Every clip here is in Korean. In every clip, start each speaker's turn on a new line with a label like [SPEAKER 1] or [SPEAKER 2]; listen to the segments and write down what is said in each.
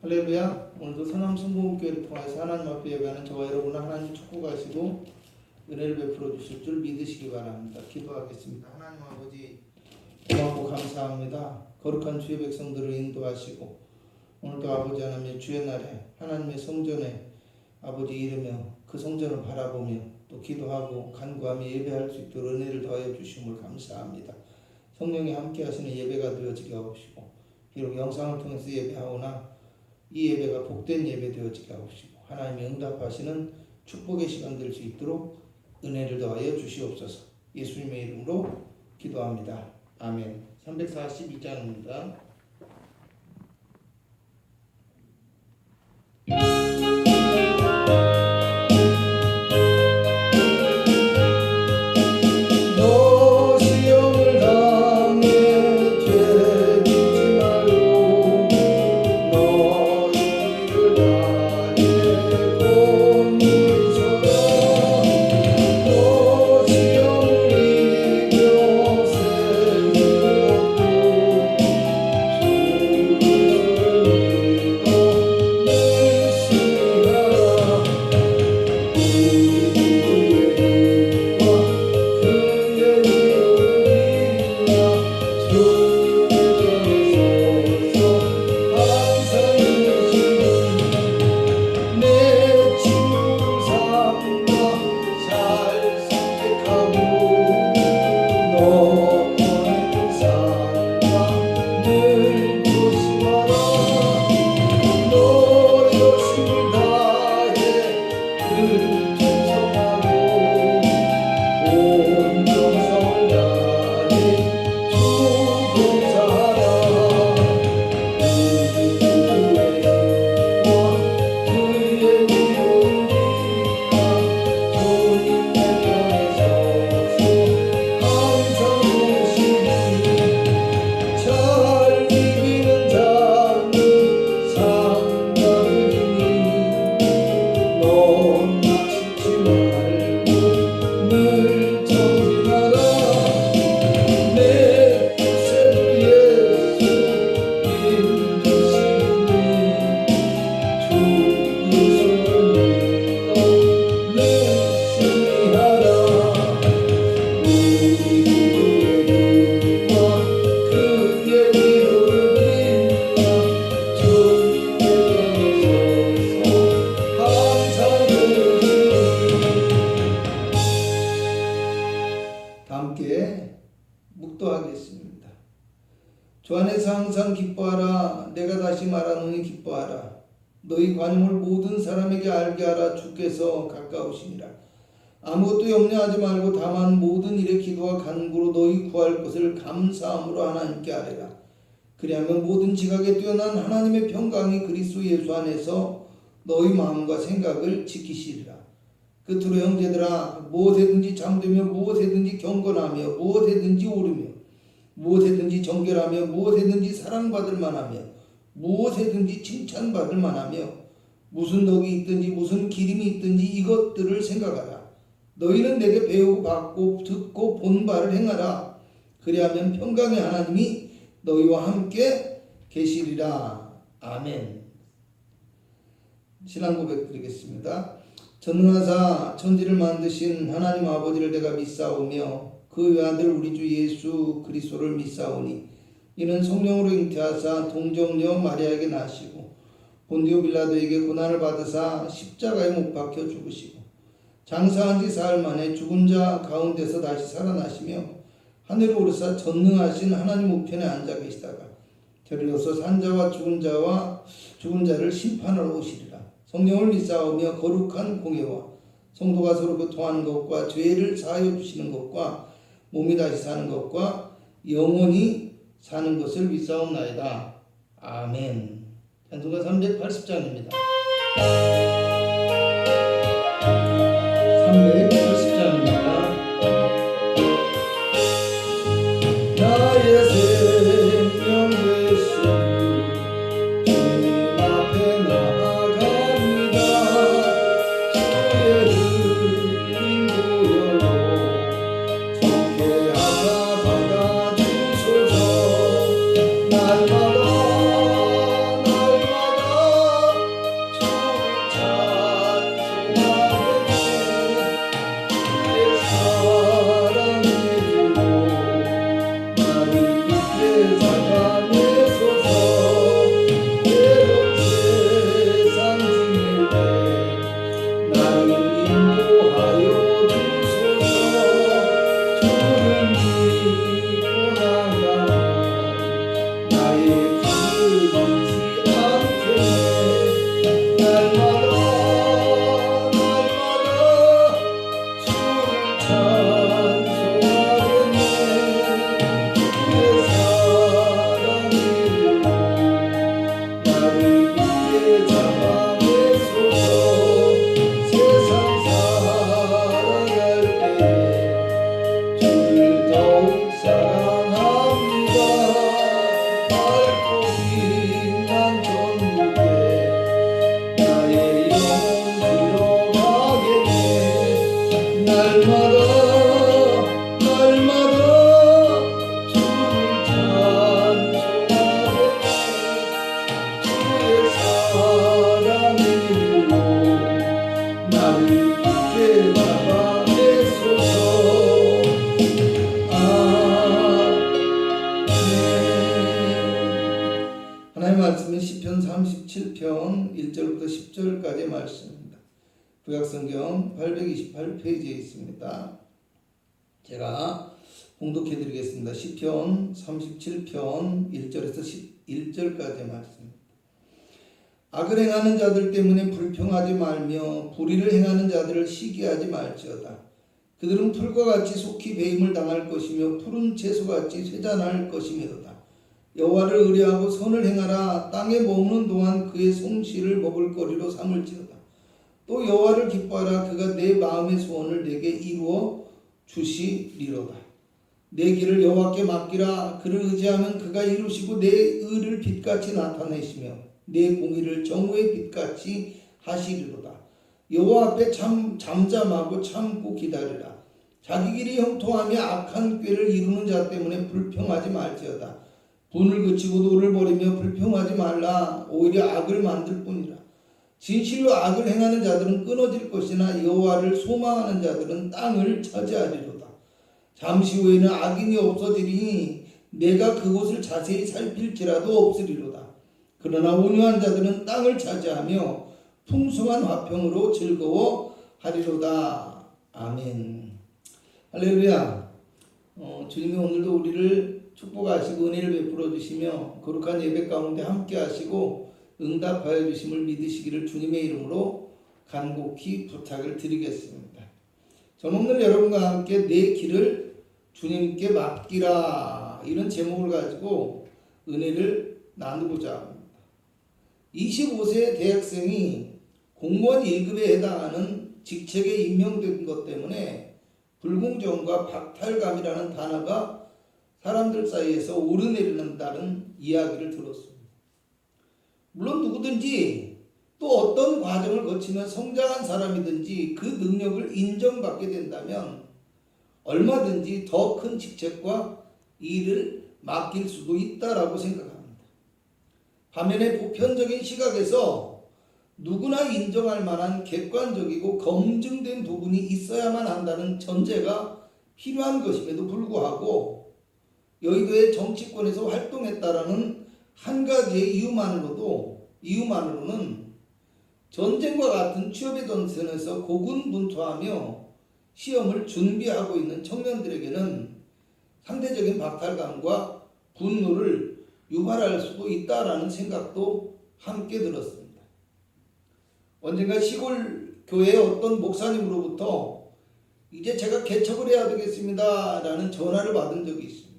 [SPEAKER 1] 할렐루야. 오늘도 서남성공교회를 통해서 하나님 앞에 예배하는 저와 여러분은 하나님 축복하시고 은혜를 베풀어 주실 줄 믿으시기 바랍니다. 기도하겠습니다. 하나님 아버지 고맙고 감사합니다. 거룩한 주의 백성들을 인도하시고 오늘도 아버지 하나님의 주의 날에 하나님의 성전에 아버지 이르며 그 성전을 바라보며 또 기도하고 간구하며 예배할 수 있도록 은혜를 더하여 주심을 감사합니다. 성령이 함께 하시는 예배가 되어지게 하옵시고 비록 영상을 통해서 예배하오나 이 예배가 복된 예배 되어지게 하옵시고 하나님이 응답하시는 축복의 시간 될 수 있도록 은혜를 더하여 주시옵소서. 예수님의 이름으로 기도합니다. 아멘. 342장입니다. 묵도하겠습니다. 주 안에서 항상 기뻐하라. 내가 다시 말하노니 기뻐하라. 너희 관용을 모든 사람에게 알게 하라. 주께서 가까우시니라. 아무것도 염려하지 말고 다만 모든 일에 기도와 간구로 너희 구할 것을 감사함으로 하나님께 아뢰라. 그리하면 모든 지각에 뛰어난 하나님의 평강이 그리스도 예수 안에서 너희 마음과 생각을 지키시리라. 끝으로 형제들아, 무엇에든지 잠되며 무엇에든지 경건하며 무엇에든지 오르며 무엇에든지 정결하며 무엇에든지 사랑받을 만하며 무엇에든지 칭찬받을 만하며 무슨 덕이 있든지 무슨 기림이 있든지 이것들을 생각하라. 너희는 내게 배우고 받고 듣고 본 바를 행하라. 그리하면 평강의 하나님이 너희와 함께 계시리라. 아멘. 신앙 고백 드리겠습니다. 전능하사 천지를 만드신 하나님 아버지를 내가 믿사오며 그 외아들 우리 주 예수 그리스도를 믿사오니 이는 성령으로 잉태하사 동정녀 마리아에게 나시고 본디오 빌라도에게 고난을 받으사 십자가에 못 박혀 죽으시고 장사한 지 사흘 만에 죽은 자 가운데서 다시 살아나시며 하늘로 오르사 전능하신 하나님 우편에 앉아 계시다가 저리로서 산자와 죽은 자를 심판하러 오시리라. 성령을 믿사오며 거룩한 공예와 성도가 서로 교통하는 것과 죄를 사하여 주시는 것과 몸이 다시 사는 것과 영원히 사는 것을 믿사옵나이다. 아멘. 찬송가 380장입니다. 380장입니다. 나의 생명 되신 주님 앞에 나아갑니다. 주의 흘린 보혈로 정죄하사 받아주소서. 날마다 말씀은 시편 37편 1절부터 10절까지의 말씀입니다. 구약성경 828페이지에 있습니다. 제가 봉독해 드리겠습니다. 시편 37편 1절에서 11절까지의 말씀입니다. 악을 행하는 자들 때문에 불평하지 말며 불의를 행하는 자들을 시기하지 말지어다. 그들은 풀과 같이 속히 배임을 당할 것이며 푸른 채소같이 쇠잔할 것이며로다. 여호와를 의뢰하고 선을 행하라. 땅에 머무는 동안 그의 솜씨를 먹을거리로 삼을지어다. 또 여호와를 기뻐하라. 그가 내 마음의 소원을 내게 이루어 주시리로다. 내 길을 여호와께 맡기라. 그를 의지하면 그가 이루시고 내 의를 빛같이 나타내시며 내 공의를 정오의 빛같이 하시리로다. 여호와 앞에 잠잠하고 참고 기다리라. 자기 길이 형통하며 악한 꾀를 이루는 자 때문에 불평하지 말지어다. 분을 그치고 노를 버리며 불평하지 말라. 오히려 악을 만들 뿐이라. 진실로 악을 행하는 자들은 끊어질 것이나 여호와를 소망하는 자들은 땅을 차지하리로다. 잠시 후에는 악인이 없어지리니 내가 그곳을 자세히 살필지라도 없으리로다. 그러나 온유한 자들은 땅을 차지하며 풍성한 화평으로 즐거워하리로다. 아멘. 할렐루야. 주님이 오늘도 우리를 축복하시고 은혜를 베풀어 주시며 거룩한 예배 가운데 함께 하시고 응답하여 주심을 믿으시기를 주님의 이름으로 간곡히 부탁을 드리겠습니다. 저는 오늘 여러분과 함께 내 길을 주님께 맡기라, 이런 제목을 가지고 은혜를 나누고자 합니다. 25세 대학생이 공무원 1급에 해당하는 직책에 임명된 것 때문에 불공정과 박탈감이라는 단어가 사람들 사이에서 오르내리는다는 이야기를 들었습니다. 물론 누구든지 또 어떤 과정을 거치며 성장한 사람이든지 그 능력을 인정받게 된다면 얼마든지 더 큰 직책과 일을 맡길 수도 있다라고 생각합니다. 반면에 보편적인 시각에서 누구나 인정할 만한 객관적이고 검증된 부분이 있어야만 한다는 전제가 필요한 것임에도 불구하고 여의도의 정치권에서 활동했다라는 한 가지의 이유만으로는 전쟁과 같은 취업의 전선에서 고군분투하며 시험을 준비하고 있는 청년들에게는 상대적인 박탈감과 분노를 유발할 수도 있다라는 생각도 함께 들었습니다. 언젠가 시골 교회의 어떤 목사님으로부터 이제 제가 개척을 해야 되겠습니다 라는 전화를 받은 적이 있습니다.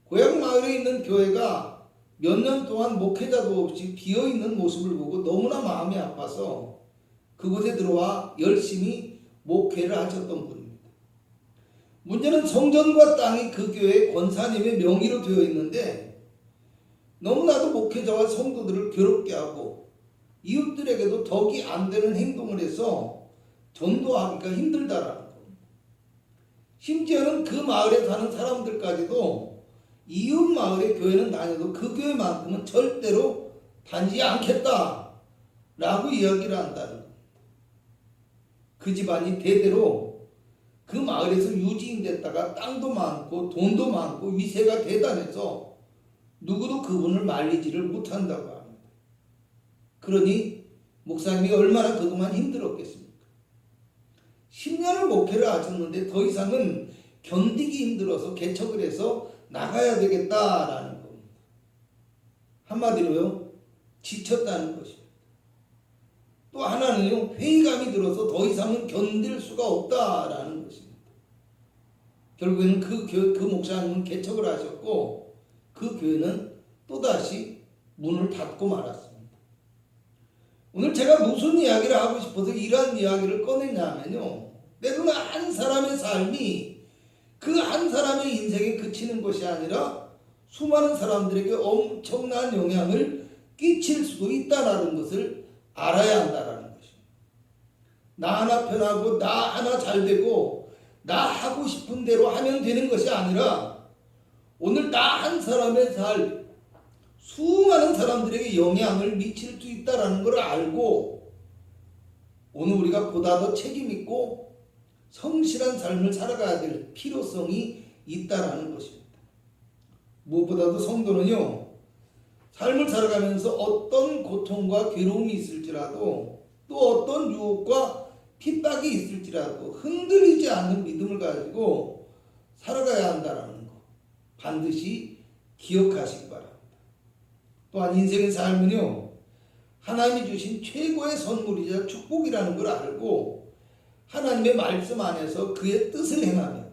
[SPEAKER 1] 고향 마을에 있는 교회가 몇 년 동안 목회자도 없이 비어있는 모습을 보고 너무나 마음이 아파서 그곳에 들어와 열심히 목회를 하셨던 분입니다. 문제는 성전과 땅이 그 교회의 권사님의 명의로 되어 있는데 너무나도 목회자와 성도들을 괴롭게 하고 이웃들에게도 덕이 안 되는 행동을 해서 전도하기가 힘들다라는 겁니다. 심지어는 그 마을에 사는 사람들까지도 이웃 마을의 교회는 다녀도 그 교회만큼은 절대로 다니지 않겠다라고 이야기를 한다는 겁니다. 그 집안이 대대로 그 마을에서 유지인됐다가 땅도 많고 돈도 많고 위세가 대단해서 누구도 그분을 말리지를 못한다고 합니다. 그러니 목사님이 얼마나 그동안 힘들었겠습니까? 10년을 목회를 하셨는데 더 이상은 견디기 힘들어서 개척을 해서 나가야 되겠다라는 겁니다. 한마디로요, 지쳤다는 것입니다. 또 하나는요, 회의감이 들어서 더 이상은 견딜 수가 없다라는 것입니다. 결국에는 그 목사님은 개척을 하셨고 그 교회는 또다시 문을 닫고 말았습니다. 오늘 제가 무슨 이야기를 하고 싶어서 이러한 이야기를 꺼냈냐면요, 때로는 한 사람의 삶이 그 한 사람의 인생에 그치는 것이 아니라 수많은 사람들에게 엄청난 영향을 끼칠 수도 있다는 것을 알아야 한다는 것입니다. 나 하나 편하고 나 하나 잘 되고 나 하고 싶은 대로 하면 되는 것이 아니라 오늘 나 한 사람의 삶, 수많은 사람들에게 영향을 미칠 수 있다는 걸 알고 오늘 우리가 보다 더 책임있고 성실한 삶을 살아가야 될 필요성이 있다는 것입니다. 무엇보다도 성도는요, 삶을 살아가면서 어떤 고통과 괴로움이 있을지라도 또 어떤 유혹과 핍박이 있을지라도 흔들리지 않는 믿음을 가지고 살아가야 한다는 거 반드시 기억하시기 바랍니다. 또한 인생의 삶은요, 하나님이 주신 최고의 선물이자 축복이라는 걸 알고 하나님의 말씀 안에서 그의 뜻을 행하며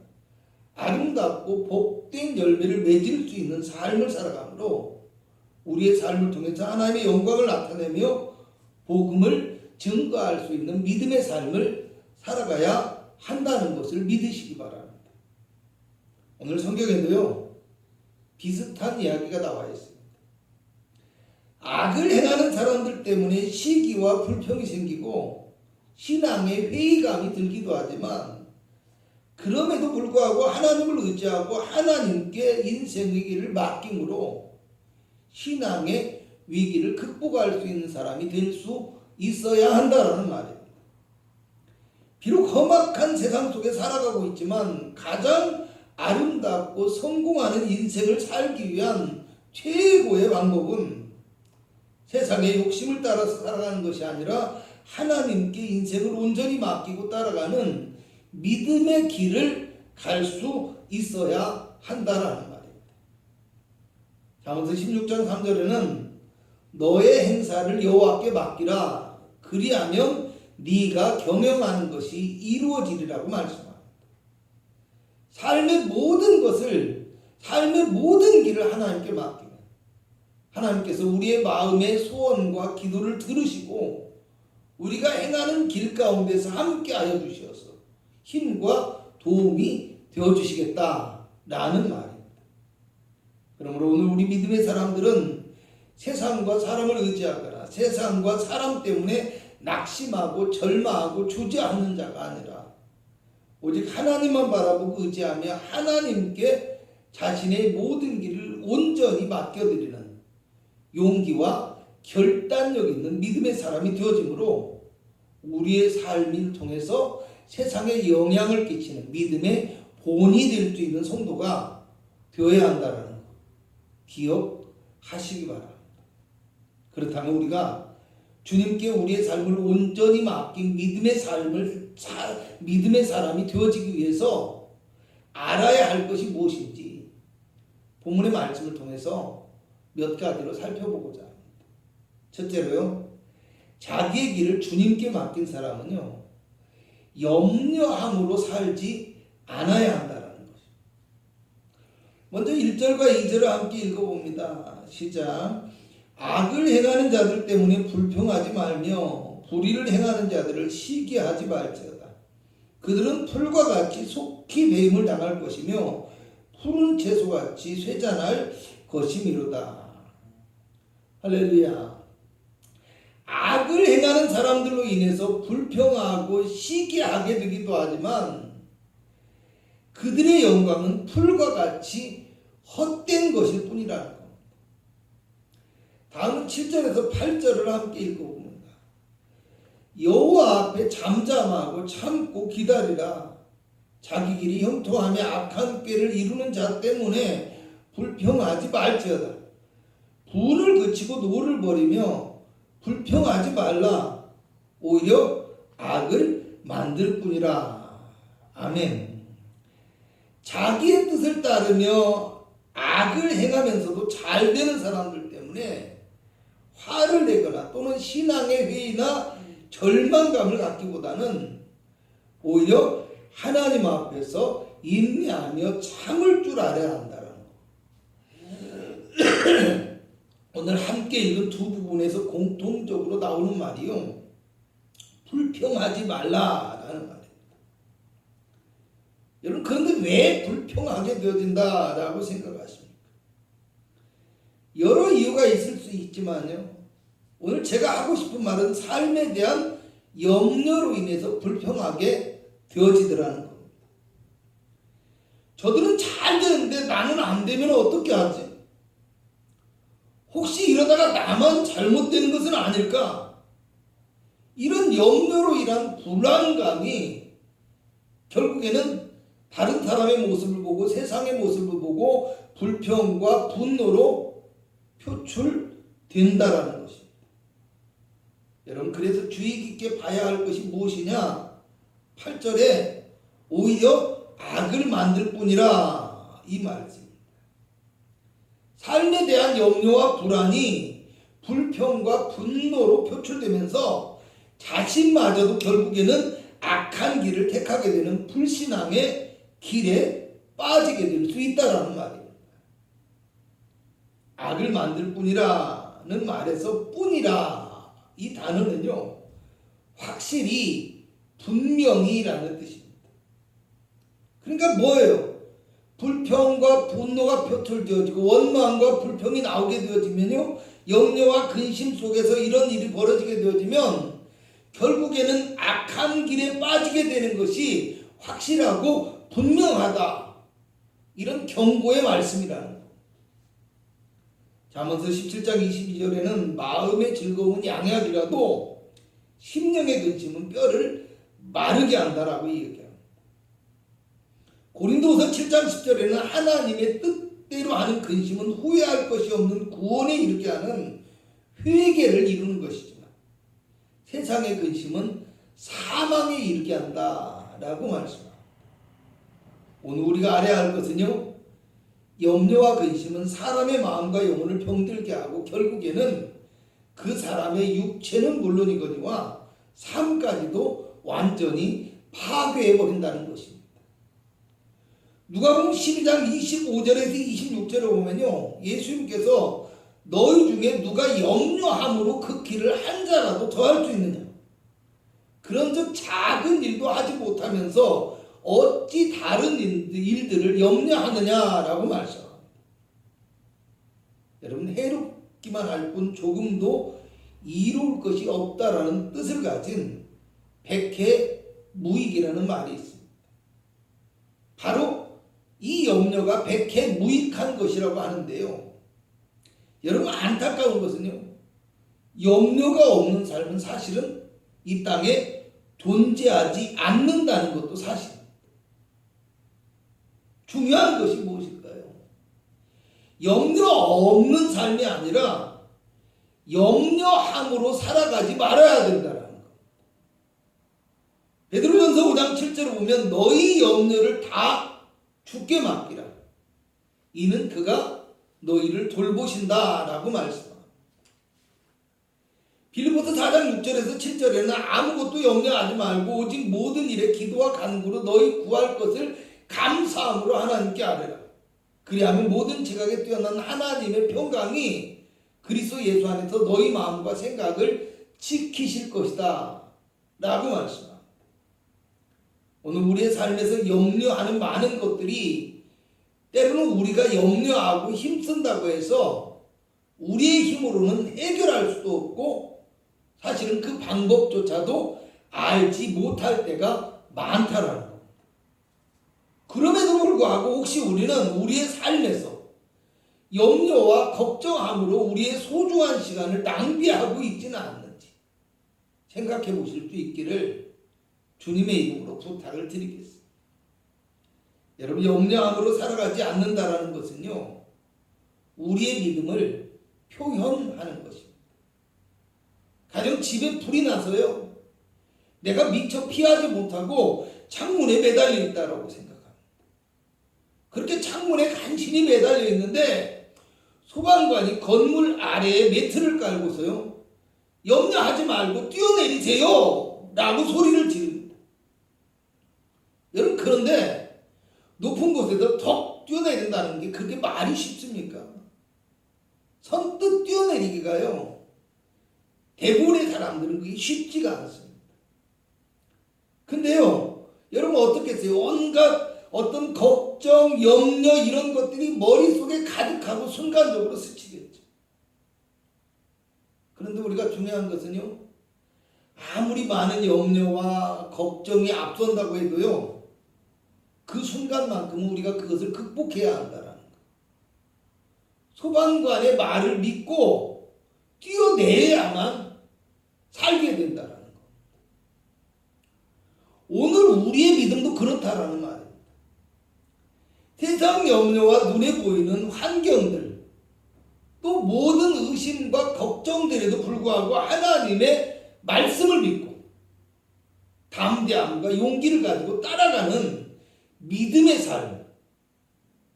[SPEAKER 1] 아름답고 복된 열매를 맺을 수 있는 삶을 살아가므로 우리의 삶을 통해서 하나님의 영광을 나타내며 복음을 증거할 수 있는 믿음의 삶을 살아가야 한다는 것을 믿으시기 바랍니다. 오늘 성경에도요, 비슷한 이야기가 나와 있습니다. 악을 행하는 사람들 때문에 시기와 불평이 생기고 신앙에 회의감이 들기도 하지만 그럼에도 불구하고 하나님을 의지하고 하나님께 인생 위기를 맡김으로 신앙의 위기를 극복할 수 있는 사람이 될 수 있어야 한다라는 말입니다. 비록 험악한 세상 속에 살아가고 있지만 가장 아름답고 성공하는 인생을 살기 위한 최고의 방법은 세상의 욕심을 따라서 살아가는 것이 아니라 하나님께 인생을 온전히 맡기고 따라가는 믿음의 길을 갈 수 있어야 한다라는 말입니다. 잠언서 16장 3절에는 너의 행사를 여호와께 맡기라 그리하면 네가 경영하는 것이 이루어지리라고 말씀합니다. 삶의 모든 것을, 삶의 모든 길을 하나님께 맡기면 하나님께서 우리의 마음의 소원과 기도를 들으시고 우리가 행하는 길 가운데서 함께하여 주셔서 힘과 도움이 되어주시겠다라는 말입니다. 그러므로 오늘 우리 믿음의 사람들은 세상과 사람을 의지하거나 세상과 사람 때문에 낙심하고 절망하고 주저앉는 자가 아니라 오직 하나님만 바라보고 의지하며 하나님께 자신의 모든 길을 온전히 맡겨드리는 용기와 결단력 있는 믿음의 사람이 되어지므로 우리의 삶을 통해서 세상에 영향을 끼치는 믿음의 본이 될 수 있는 성도가 되어야 한다는 것 기억하시기 바랍니다. 그렇다면 우리가 주님께 우리의 삶을 온전히 맡긴 믿음의 사람이 되어지기 위해서 알아야 할 것이 무엇인지 본문의 말씀을 통해서 몇 가지로 살펴보고자 합니다. 첫째로요, 자기의 길을 주님께 맡긴 사람은요, 염려함으로 살지 않아야 한다는 것입니다. 먼저 1절과 2절을 함께 읽어봅니다. 시작. 악을 행하는 자들 때문에 불평하지 말며 불의를 행하는 자들을 시기하지 말지어다. 그들은 풀과 같이 속히 배임을 당할 것이며 푸른 채소같이 쇠잔할 것이미로다. 할렐루야. 악을 행하는 사람들로 인해서 불평하고 시기하게 되기도 하지만 그들의 영광은 풀과 같이 헛된 것일 뿐이라는 겁니다. 다음은 7절에서 8절을 함께 읽어봅니다. 여호와 앞에 잠잠하고 참고 기다리라. 자기 길이 형통하며 악한 꾀를 이루는 자 때문에 불평하지 말지어다. 분을 그치고 노를 버리며 불평하지 말라. 오히려 악을 만들 뿐이라. 아멘. 자기의 뜻을 따르며 악을 행하면서도 잘 되는 사람들 때문에 화를 내거나 또는 신앙의 회의나 절망감을 갖기보다는 오히려 하나님 앞에서 인내하며 참을 줄 알아야 한다는 거. 오늘 함께 읽은 두 부분에서 공통적으로 나오는 말이요, 불평하지 말라라는 말입니다. 여러분, 그런데 왜 불평하게 되어진다라고 생각하십니까? 여러 이유가 있을 수 있지만요, 오늘 제가 하고 싶은 말은 삶에 대한 염려로 인해서 불평하게 되어지더라는 겁니다. 저들은 잘 되는데 나는 안 되면 어떻게 하지? 혹시 이러다가 나만 잘못되는 것은 아닐까? 이런 염려로 인한 불안감이 결국에는 다른 사람의 모습을 보고 세상의 모습을 보고 불평과 분노로 표출되어지는 된다라는 것입니다. 여러분, 그래서 주의 깊게 봐야 할 것이 무엇이냐? 8절에 오히려 악을 만들 뿐이라, 이 말씀입니다. 삶에 대한 염려와 불안이 불평과 분노로 표출되면서 자신마저도 결국에는 악한 길을 택하게 되는 불신앙의 길에 빠지게 될 수 있다라는 말입니다. 악을 만들 뿐이라는 말에서 뿐이라, 이 단어는요, 확실히 분명히라는 뜻입니다. 그러니까 뭐예요? 불평과 분노가 표출되어지고 원망과 불평이 나오게 되어지면요, 염려와 근심 속에서 이런 일이 벌어지게 되어지면 결국에는 악한 길에 빠지게 되는 것이 확실하고 분명하다, 이런 경고의 말씀이라는 거예요. 잠언서 17장 22절에는 마음의 즐거움은 양약이라도 심령의 근심은 뼈를 마르게 한다라고 얘기합니다. 고린도후서 7장 10절에는 하나님의 뜻대로 하는 근심은 후회할 것이 없는 구원에 이르게 하는 회개를 이루는 것이지만 세상의 근심은 사망에 이르게 한다라고 말씀합니다. 오늘 우리가 알아야 할 것은요, 염려와 근심은 사람의 마음과 영혼을 병들게 하고 결국에는 그 사람의 육체는 물론이거니와 삶까지도 완전히 파괴해버린다는 것입니다. 누가복음 12장 25절에서 26절에 보면요, 예수님께서 너희 중에 누가 염려함으로 그 길을 한 자라도 더할 수 있느냐? 그런즉 작은 일도 하지 못하면서 어찌 다른 일들을 염려하느냐라고 말씀합니다. 여러분, 해롭기만 할 뿐 조금도 이로울 것이 없다라는 뜻을 가진 백해무익이라는 말이 있습니다. 바로 이 염려가 백해무익한 것이라고 하는데요, 여러분, 안타까운 것은요, 염려가 없는 삶은 사실은 이 땅에 존재하지 않는다는 것도 사실입니다. 중요한 것이 무엇일까요? 염려 없는 삶이 아니라 염려함으로 살아가지 말아야 된다는 것. 베드로전서 5장 7절을 보면 너희 염려를 다 주께 맡기라. 이는 그가 너희를 돌보신다라고 말씀합니다. 빌립보서 4장 6절에서 7절에는 아무것도 염려하지 말고 오직 모든 일에 기도와 간구로 너희 구할 것을 감사함으로 하나님께 아뢰라. 그리하면 모든 지각에 뛰어난 하나님의 평강이 그리스도 예수 안에서 너희 마음과 생각을 지키실 것이다 라고 말씀합니다. 오늘 우리의 삶에서 염려하는 많은 것들이 때로는 우리가 염려하고 힘쓴다고 해서 우리의 힘으로는 해결할 수도 없고 사실은 그 방법조차도 알지 못할 때가 많다라는 겁니다. 그럼에도 불구하고 혹시 우리는 우리의 삶에서 염려와 걱정함으로 우리의 소중한 시간을 낭비하고 있지는 않는지 생각해 보실 수 있기를 주님의 이름으로 부탁을 드리겠습니다. 여러분, 염려함으로 살아가지 않는다라는 것은요, 우리의 믿음을 표현하는 것입니다. 가령 집에 불이 나서요, 내가 미처 피하지 못하고 창문에 매달려 있다라고 생각합니다. 그렇게 창문에 간신히 매달려 있는데 소방관이 건물 아래에 매트를 깔고서요, 염려하지 말고 뛰어내리세요 라고 소리를 지릅니다. 여러분, 그런데 높은 곳에서 덕 뛰어내린다는 게 그렇게 말이 쉽습니까? 선뜻 뛰어내리기가요, 대부분의 사람들은 그게 쉽지가 않습니다. 근데요, 여러분 어떻겠어요? 온갖 어떤 걱정, 염려 이런 것들이 머릿속에 가득하고 순간적으로 스치겠죠. 그런데 우리가 중요한 것은요, 아무리 많은 염려와 걱정이 앞선다고 해도요, 그 순간만큼은 우리가 그것을 극복해야 한다는 거. 소방관의 말을 믿고 뛰어내야만 살게 된다는 거. 오늘 우리의 믿음도 그렇다라는 말입니다. 세상 염려와 눈에 보이는 환경들, 또 모든 의심 고민과 걱정들에도 불구하고 하나님의 말씀을 믿고 담대함과 용기를 가지고 따라가는 믿음의 삶,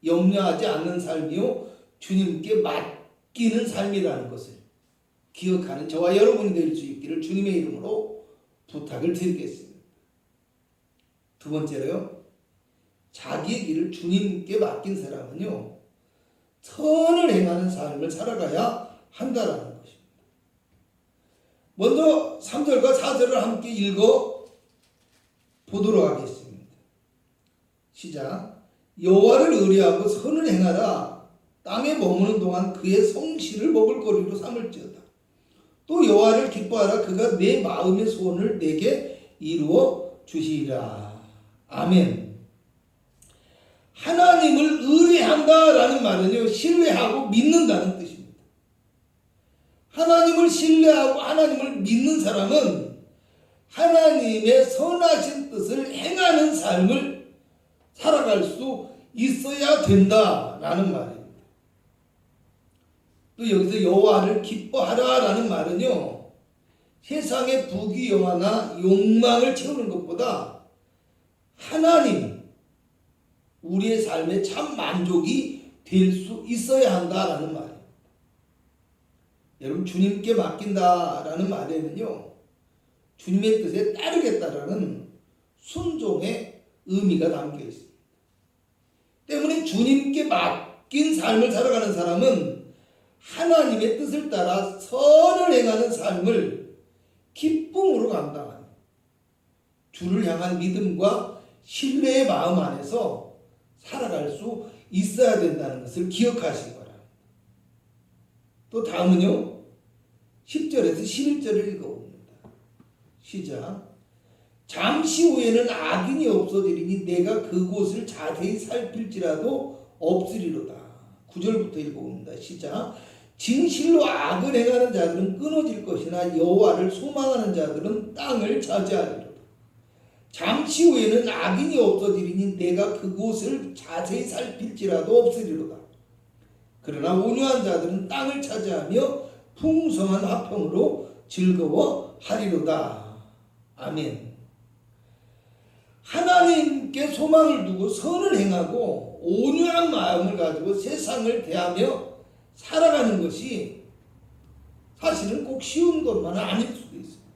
[SPEAKER 1] 염려하지 않는 삶이요 주님께 맡기는 삶이라는 것을 기억하는 저와 여러분이 될 수 있기를 주님의 이름으로 부탁을 드리겠습니다. 두 번째로요, 자기의 길을 주님께 맡긴 사람은요 선을 행하는 삶을 살아가야 한다라는 것입니다. 먼저 3절과 4절을 함께 읽어 보도록 하겠습니다. 시작. 여호와를 의뢰하고 선을 행하라. 땅에 머무는 동안 그의 성실을 먹을거리로 삼을지어다. 또 여호와를 기뻐하라. 그가 내 마음의 소원을 내게 이루어 주시리라. 아멘. 하나님을 의뢰한다라는 말은요, 신뢰하고 믿는다는 뜻입니다. 하나님을 신뢰하고 하나님을 믿는 사람은 하나님의 선하신 뜻을 행하는 삶을 살아갈 수 있어야 된다라는 말입니다. 또 여기서 여호와를 기뻐하라라는 말은요, 세상의 부귀영화나 욕망을 채우는 것보다 하나님, 우리의 삶에 참 만족이 될 수 있어야 한다라는 말입니다. 여러분, 주님께 맡긴다라는 말에는요, 주님의 뜻에 따르겠다라는 순종의 의미가 담겨 있습니다. 때문에 주님께 맡긴 삶을 살아가는 사람은 하나님의 뜻을 따라 선을 행하는 삶을 기쁨으로 감당하는 주를 향한 믿음과 신뢰의 마음 안에서 살아갈 수 있어야 된다는 것을 기억하시기 바랍니다. 또 다음은요, 10절에서 11절을 읽어봅니다. 시작. 잠시 후에는 악인이 없어지리니 내가 그곳을 자세히 살필지라도 없으리로다. 9절부터 읽어봅니다. 시작. 진실로 악을 행하는 자들은 끊어질 것이나 여호와를 소망하는 자들은 땅을 차지하리로다. 잠시 후에는 악인이 없어지리니 내가 그곳을 자세히 살필지라도 없으리로다. 그러나 온유한 자들은 땅을 차지하며 풍성한 화평으로 즐거워하리로다. 아멘. 하나님께 소망을 두고 선을 행하고 온유한 마음을 가지고 세상을 대하며 살아가는 것이 사실은 꼭 쉬운 것만은 아닐 수도 있습니다.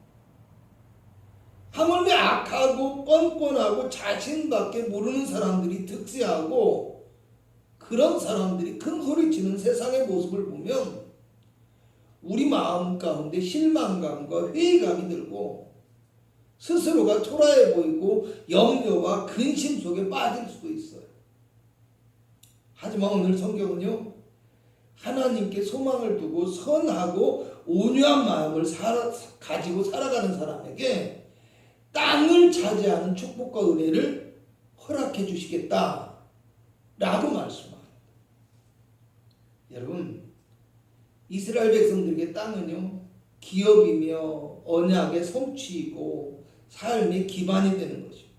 [SPEAKER 1] 하물며 악하고 뻔뻔하고 자신밖에 모르는 사람들이 득세하고 그런 사람들이 큰 소리치는 세상의 모습을 보면 우리 마음 가운데 실망감과 회의감이 들고 스스로가 초라해 보이고 염려와 근심 속에 빠질 수도 있어요. 하지만 오늘 성경은요, 하나님께 소망을 두고 선하고 온유한 마음을 가지고 살아가는 사람에게 땅을 차지하는 축복과 은혜를 허락해 주시겠다 라고 말씀합니다. 여러분, 이스라엘 백성들에게 땅은요, 기업이며 언약의 성취이고 삶의 기반이 되는 것입니다.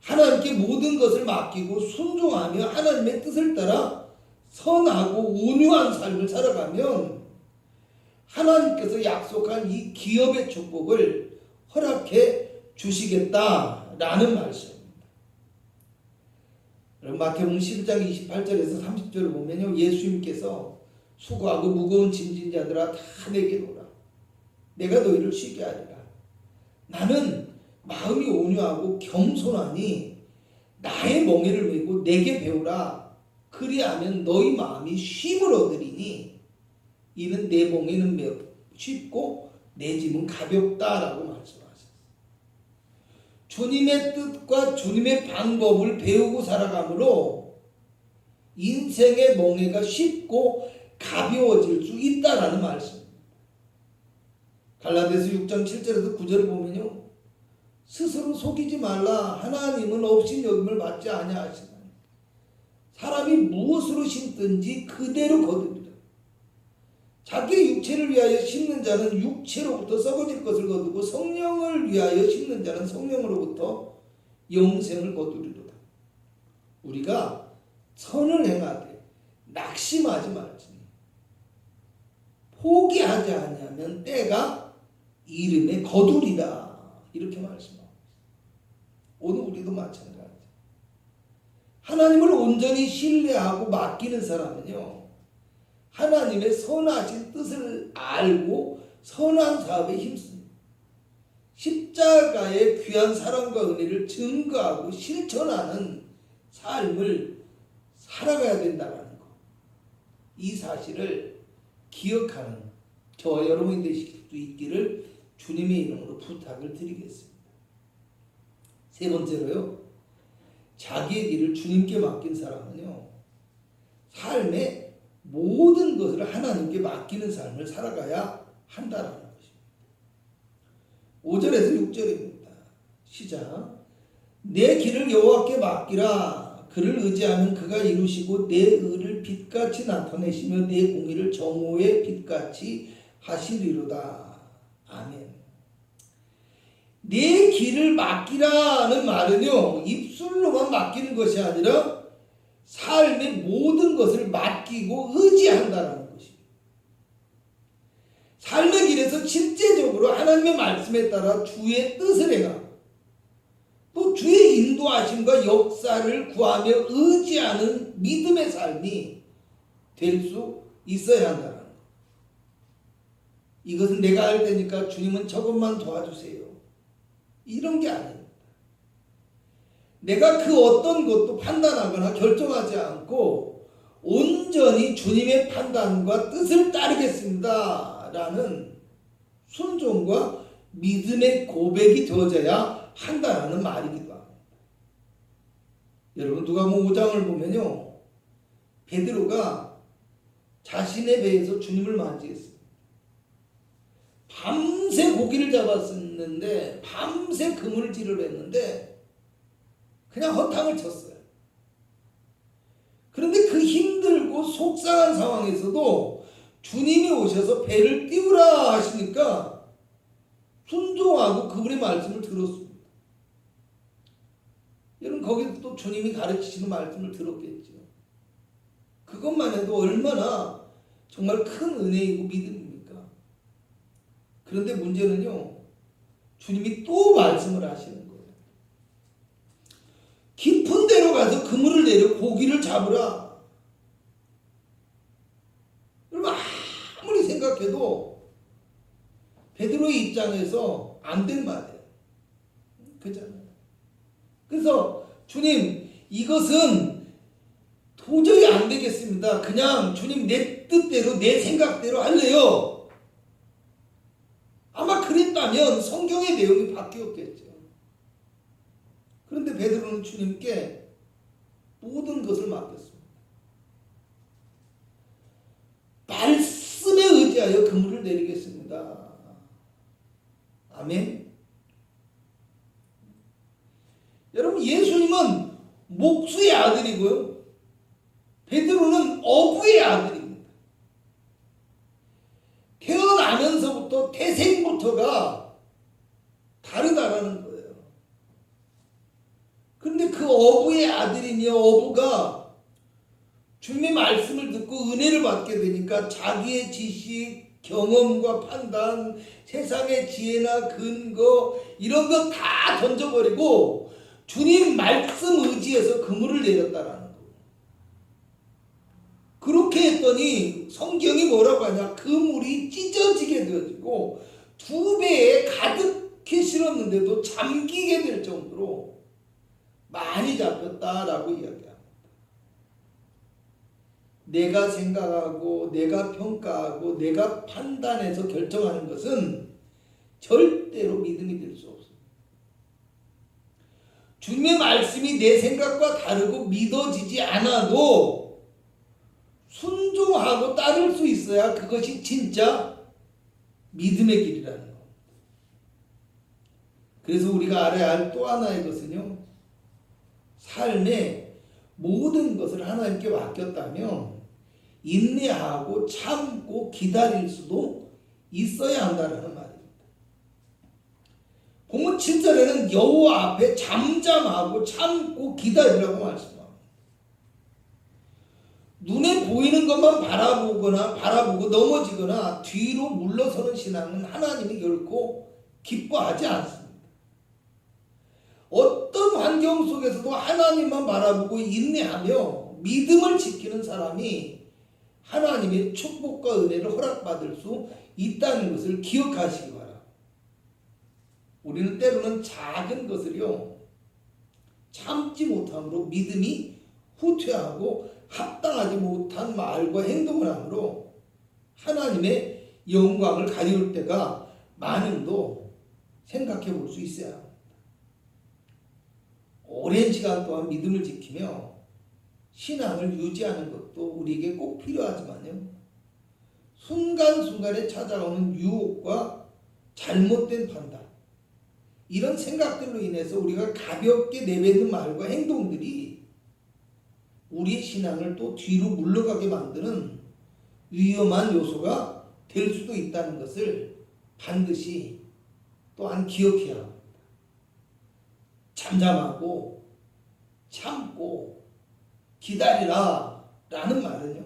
[SPEAKER 1] 하나님께 모든 것을 맡기고 순종하며 하나님의 뜻을 따라 선하고 온유한 삶을 살아가면 하나님께서 약속한 이 기업의 축복을 허락해 주시겠다라는 말씀입니다. 마태복음 11장 28절에서 30절을 보면요, 예수님께서 수고하고 무거운 짐진 자들아 다 내게로 오라. 내가 너희를 쉬게 하리라. 나는 마음이 온유하고 겸손하니 나의 멍에를 메고 내게 배우라. 그리하면 너희 마음이 쉼을 얻으리니 이는 내 멍에는 매우 쉽고 내 짐은 가볍다라고 말씀하셨어요. 주님의 뜻과 주님의 방법을 배우고 살아가므로 인생의 멍에가 쉽고 가벼워질 수 있다라는 말씀입니다. 갈라디아서 6장 7절에서 9절을 보면요, 스스로 속이지 말라. 하나님은 없인 여김을 받지 아니하시나니 사람이 무엇으로 심든지 그대로 거두리라. 자기의 육체를 위하여 심는 자는 육체로부터 썩어질 것을 거두고 성령을 위하여 심는 자는 성령으로부터 영생을 거두리로다. 우리가 선을 행하되 낙심하지 말지니 포기하지 아니하면 때가 이름에 거두리라. 이렇게 말씀합니다. 오늘 우리도 마찬가지예요. 하나님을 온전히 신뢰하고 맡기는 사람은요, 하나님의 선하신 뜻을 알고 선한 사업에 힘씁니다. 십자가의 귀한 사랑과 은혜를 증거하고 실천하는 삶을 살아가야 된다는 것. 이 사실을 기억하는 저와 여러분이 되실 수 있기를 주님의 이름으로 부탁을 드리겠습니다. 세 번째로요, 자기의 길을 주님께 맡긴 사람은요, 삶의 모든 것을 하나님께 맡기는 삶을 살아가야 한다는 것입니다. 5절에서 6절입니다. 시작. 내 길을 여호와께 맡기라. 그를 의지하면 그가 이루시고 내 의를 빛같이 나타내시며 내 공의를 정오의 빛같이 하시리로다. 아멘. 내 길을 맡기라는 말은요, 입술로만 맡기는 것이 아니라 삶의 모든 것을 맡기고 의지한다는 것입니다. 삶의 길에서 실제적으로 하나님의 말씀에 따라 주의 뜻을 행하고 또 주의 인도하심과 역사를 구하며 의지하는 믿음의 삶이 될 수 있어야 한다는 것. 이것은 내가 할 테니까 주님은 저것만 도와주세요. 이런 게 아닙니다. 내가 그 어떤 것도 판단하거나 결정하지 않고 온전히 주님의 판단과 뜻을 따르겠습니다 라는 순종과 믿음의 고백이 되어져야 한다는 말이기도 합니다. 여러분, 누가복음 5장을 보면요, 베드로가 자신의 배에서 주님을 맞이했습니다. 밤새 고기를 잡았었는데, 밤새 그물질을 했는데 그냥 허탕을 쳤어요. 그런데 그 힘들고 속상한 상황에서도 주님이 오셔서 배를 띄우라 하시니까 순종하고 그분의 말씀을 들었습니다. 여러분, 거기서 또 주님이 가르치시는 말씀을 들었겠죠. 그것만 해도 얼마나 정말 큰 은혜이고 믿음입니까? 그런데 문제는요, 주님이 또 말씀을 하시는 거예요. 깊은 데로 가서 그물을 내려 고기를 잡으라. 여러분, 아무리 생각해도 베드로의 입장에서 안 된 말이에요. 그렇잖아요. 그래서 주님, 이것은 도저히 안 되겠습니다. 그냥 주님 내 뜻대로 내 생각대로 할래요. 아마 그랬다면 성경의 내용이 바뀌었겠죠. 그런데 베드로는 주님께 모든 것을 맡겼습니다. 말씀에 의지하여 그물을 내리겠습니다. 아멘. 여러분, 예수님은 목수의 아들이고요, 베드로는 어부의 아들입니다. 태어나면서부터 태생부터가 다르다라는 거예요. 그런데 그 어부의 아들이며 어부가 주님의 말씀을 듣고 은혜를 받게 되니까 자기의 지식, 경험과 판단, 세상의 지혜나 근거 이런 거 다 던져버리고 주님 말씀 의지해서 그물을 내렸다라는 거예요. 그렇게 했더니 성경이 뭐라고 하냐, 그물이 찢어지게 되어지고 2배에 가득히 실었는데도 잠기게 될 정도로 많이 잡혔다라고 이야기합니다. 내가 생각하고 내가 평가하고 내가 판단해서 결정하는 것은 절대로 믿음이 될 수 없습니다. 주님의 말씀이 내 생각과 다르고 믿어지지 않아도 순종하고 따를 수 있어야 그것이 진짜 믿음의 길이라는 겁니다. 그래서 우리가 알아야 할 또 하나의 것은요, 삶의 모든 것을 하나님께 맡겼다면 인내하고 참고 기다릴 수도 있어야 한다는 말입니다. 본문 7절에는 여호와 앞에 잠잠하고 참고 기다리라고 말씀합니다. 눈에 보이는 것만 바라보고 넘어지거나 뒤로 물러서는 신앙은 하나님이 결코 기뻐하지 않습니다. 어떤 환경 속에서도 하나님만 바라보고 인내하며 믿음을 지키는 사람이 하나님의 축복과 은혜를 허락받을 수 있다는 것을 기억하시기 바랍니다. 우리는 때로는 작은 것을요 참지 못함으로 믿음이 후퇴하고 합당하지 못한 말과 행동을 함으로 하나님의 영광을 가리울 때가 많음도 생각해 볼 수 있어야 합니다. 오랜 시간 동안 믿음을 지키며 신앙을 유지하는 것도 우리에게 꼭 필요하지만요. 순간순간에 찾아오는 유혹과 잘못된 판단, 이런 생각들로 인해서 우리가 가볍게 내뱉는 말과 행동들이 우리의 신앙을 또 뒤로 물러가게 만드는 위험한 요소가 될 수도 있다는 것을 반드시 또한 기억해야 합니다. 잠잠하고 참고 기다리라 라는 말은요,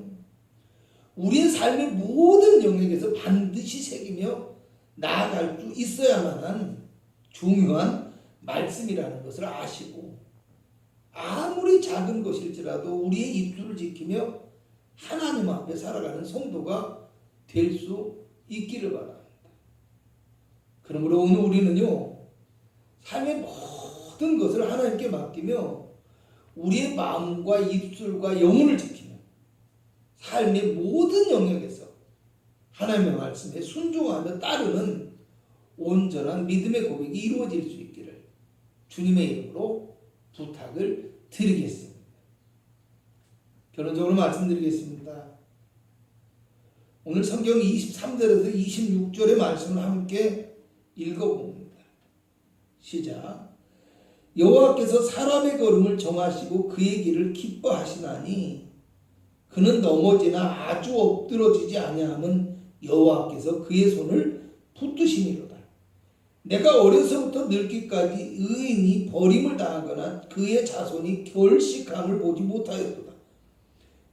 [SPEAKER 1] 우리의 삶의 모든 영역에서 반드시 새기며 나아갈 수 있어야만 한 중요한 말씀이라는 것을 아시고, 아무리 작은 것일지라도 우리의 입술을 지키며 하나님 앞에 살아가는 성도가 될 수 있기를 바랍니다. 그러므로 오늘 우리는요, 삶의 모든 것을 하나님께 맡기며 우리의 마음과 입술과 영혼을 지키며 삶의 모든 영역에서 하나님의 말씀에 순종하며 따르는 온전한 믿음의 고백이 이루어질 수 있기를 주님의 이름으로 부탁을 드리겠습니다. 결론적으로 말씀드리겠습니다. 오늘 성경 23절에서 26절의 말씀을 함께 읽어봅니다. 시작. 여호와께서 사람의 걸음을 정하시고 그의 길을 기뻐하시나니 그는 넘어지나 아주 엎드러지지 아니함은 여호와께서 그의 손을 붙드시니로다. 내가 어려서부터 늙기까지 의인이 버림을 당하거나 그의 자손이 결식함을 보지 못하였도다.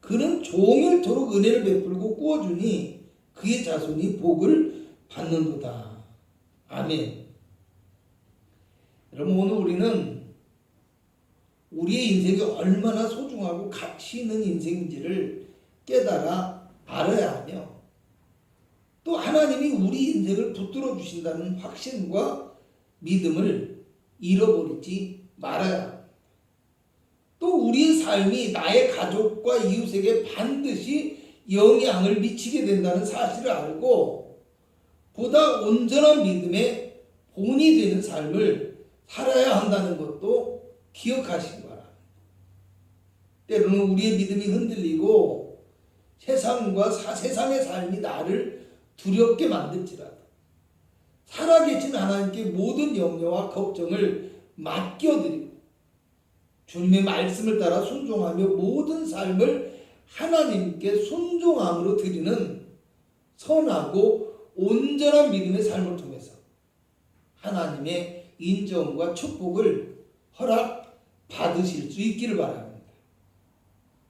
[SPEAKER 1] 그는 종일토록 은혜를 베풀고 꾸어주니 그의 자손이 복을 받는도다. 아멘. 여러분, 오늘 우리는 우리의 인생이 얼마나 소중하고 가치 있는 인생인지를 깨달아 알아야 하며, 또 하나님이 우리 인생을 붙들어 주신다는 확신과 믿음을 잃어버리지 말아야 합니다. 또 우리의 삶이 나의 가족과 이웃에게 반드시 영향을 미치게 된다는 사실을 알고 보다 온전한 믿음의 본이 되는 삶을 살아야 한다는 것도 기억하시기 바랍니다. 때로는 우리의 믿음이 흔들리고 세상의 삶이 나를 두렵게 만들지라도 살아계신 하나님께 모든 염려와 걱정을 맡겨드리고 주님의 말씀을 따라 순종하며 모든 삶을 하나님께 순종함으로 드리는 선하고 온전한 믿음의 삶을 통해서 하나님의 인정과 축복을 허락 받으실 수 있기를 바랍니다.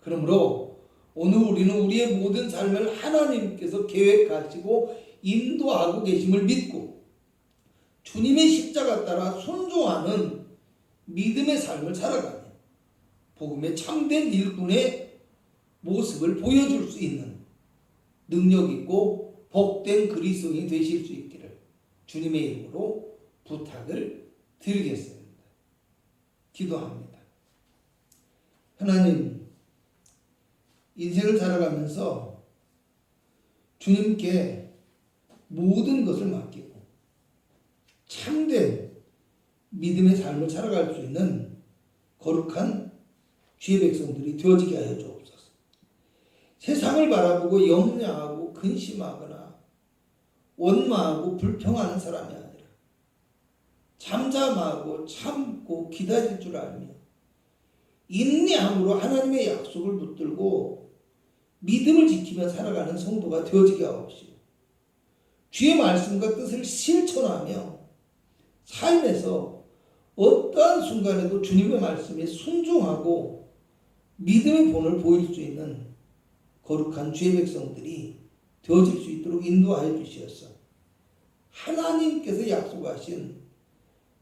[SPEAKER 1] 그러므로 오늘 우리는 우리의 모든 삶을 하나님께서 계획하시고 인도하고 계심을 믿고 주님의 십자가 따라 순종하는 믿음의 삶을 살아가며 복음의 참된 일꾼의 모습을 보여줄 수 있는 능력 있고 복된 그리스도인이 되실 수 있기를 주님의 이름으로 부탁을 드리겠습니다. 기도합니다. 하나님, 인생을 살아가면서 주님께 모든 것을 맡기고 참된 믿음의 삶을 살아갈 수 있는 거룩한 주의 백성들이 되어지게 하여 주옵소서. 세상을 바라보고 염려하고 근심하거나 원망하고 불평하는 사람이 아니라 잠잠하고 참고 기다릴 줄 알며 인내함으로 하나님의 약속을 붙들고 믿음을 지키며 살아가는 성도가 되어지게 하옵시고 주의 말씀과 뜻을 실천하며 삶에서 어떠한 순간에도 주님의 말씀에 순종하고 믿음의 본을 보일 수 있는 거룩한 주의 백성들이 되어질 수 있도록 인도하여 주시옵소서. 하나님께서 약속하신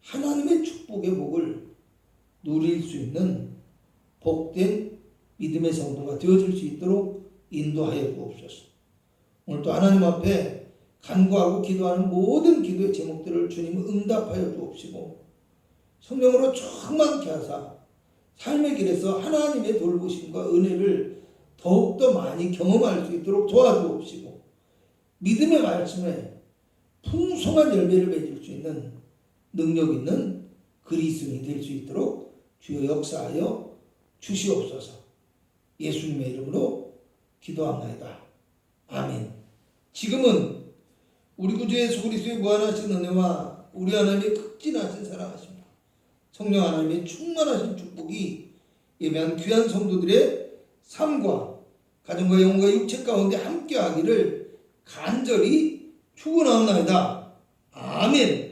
[SPEAKER 1] 하나님의 축복의 복을 누릴 수 있는 복된 믿음의 성도가 되어질 수 있도록 인도하여 주옵소서. 오늘도 하나님 앞에 간구하고 기도하는 모든 기도의 제목들을 주님은 응답하여 주옵시고 성령으로 충만케 하사 삶의 길에서 하나님의 돌보심과 은혜를 더욱더 많이 경험할 수 있도록 도와주옵시고 믿음의 말씀에 풍성한 열매를 맺을 수 있는 능력 있는 그리스도인이 될 수 있도록 주여 역사하여 주시옵소서. 예수님의 이름으로 기도합니다. 아멘. 지금은 우리 구주 예수 그리스도의 무한하신 은혜와 우리 하나님의 극진하신 사랑하심과 성령 하나님의 충만하신 축복이 예배한 귀한 성도들의 삶과 가정과 영혼과 육체 가운데 함께하기를 간절히 축원하옵나이다. 아멘.